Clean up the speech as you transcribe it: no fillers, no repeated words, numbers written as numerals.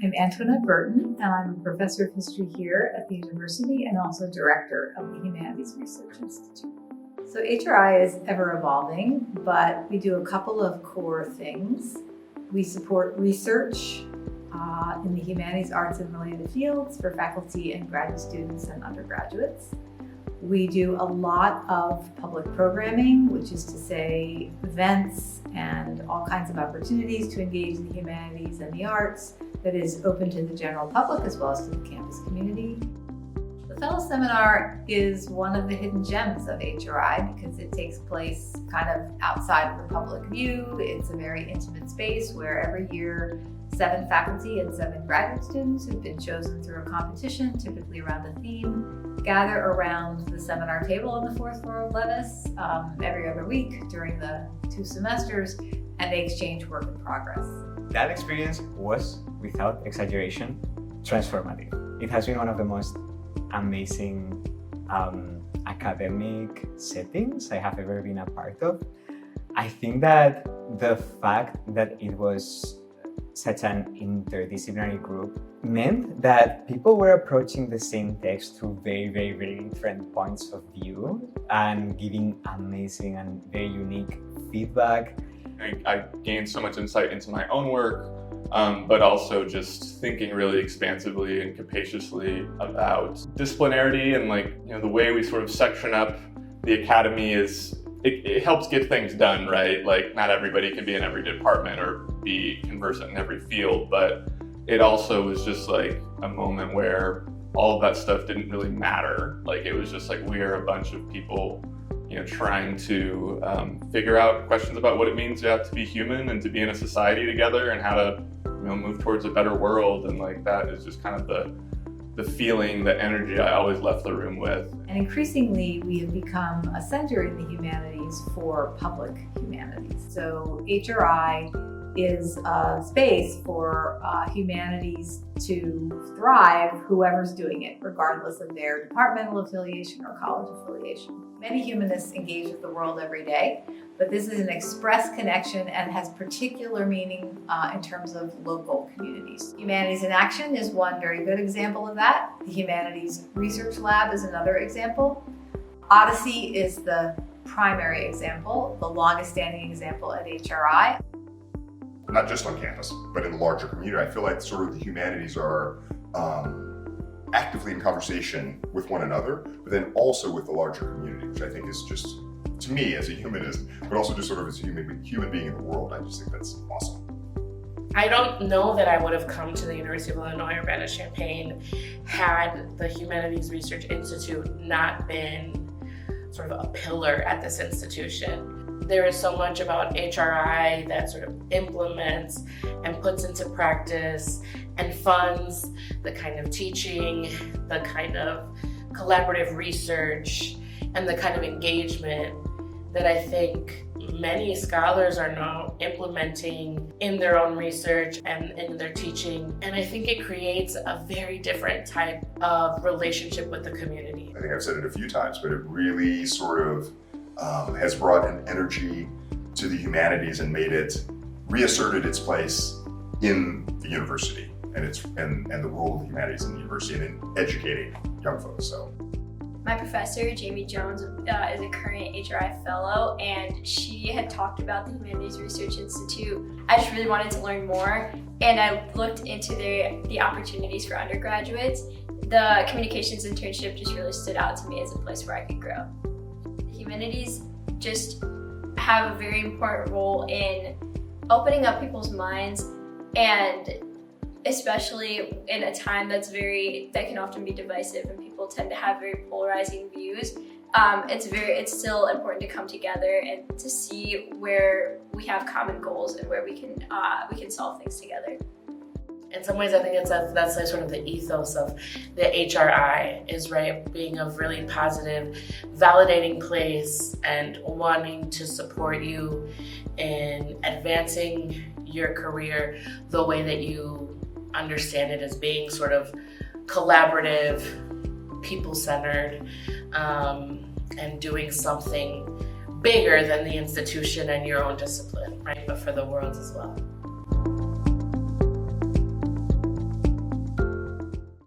I'm Antoinette Burton, and I'm a professor of history here at the university and also director of the Humanities Research Institute. So HRI is ever evolving, but we do a couple of core things. We support research in the humanities, arts, and related fields for faculty and graduate students and undergraduates. We do a lot of public programming, which is to say events and all kinds of opportunities to engage in the humanities and the arts that is open to the general public as well as to the campus community. The Fellow Seminar is one of the hidden gems of HRI because it takes place kind of outside of the public view. It's a very intimate space where every year 7 faculty and 7 graduate students who've been chosen through a competition, typically around a theme, gather around the seminar table on the 4th floor of Levis every other week during the 2 semesters, and they exchange work in progress. That experience was, without exaggeration, transformative. It has been one of the most amazing academic settings I have ever been a part of. I think that the fact that it was such an interdisciplinary group meant that people were approaching the same text through very, very, very different points of view and giving amazing and very unique feedback. I gained so much insight into my own work, but also just thinking really expansively and capaciously about disciplinarity and the way we sort of section up the academy is, it helps get things done, right? Like not everybody can be in every department or be conversant in every field, but it also was just like a moment where all of that stuff didn't really matter. Like it was just like we are a bunch of people trying to figure out questions about what it means to be human and to be in a society together and how to move towards a better world. And like that is just kind of the feeling, the energy I always left the room with. And increasingly, we have become a center in the humanities for public humanities. So HRI is a space for humanities to thrive, whoever's doing it, regardless of their departmental affiliation or college affiliation. Many humanists engage with the world every day, but this is an express connection and has particular meaning in terms of local communities. Humanities in Action is one very good example of that. The Humanities Research Lab is another example. Odyssey is the primary example, the longest standing example at HRI. Not just on campus, but in the larger community. I feel like sort of the humanities are actively in conversation with one another, but then also with the larger community, which I think is just, to me as a humanist, but also just sort of as a human being in the world, I just think that's awesome. I don't know that I would have come to the University of Illinois Urbana-Champaign had the Humanities Research Institute not been sort of a pillar at this institution. There is so much about HRI that sort of implements and puts into practice and funds the kind of teaching, the kind of collaborative research, and the kind of engagement that I think many scholars are now implementing in their own research and in their teaching. And I think it creates a very different type of relationship with the community. I think I've said it a few times, but it really sort of has brought an energy to the humanities and reasserted its place in the university and the role of the humanities in the university and in educating young folks. So, my professor, Jamie Jones, is a current HRI fellow, and she had talked about the Humanities Research Institute. I just really wanted to learn more, and I looked into the opportunities for undergraduates. The communications internship just really stood out to me as a place where I could grow. Humanities just have a very important role in opening up people's minds, and especially in a time that can often be divisive and people tend to have very polarizing views. It's still important to come together and to see where we have common goals and where we can solve things together. In some ways, I think that's like sort of the ethos of the HRI is, right, being a really positive, validating place and wanting to support you in advancing your career the way that you understand it as being sort of collaborative, people-centered, and doing something bigger than the institution and your own discipline, right, but for the world as well.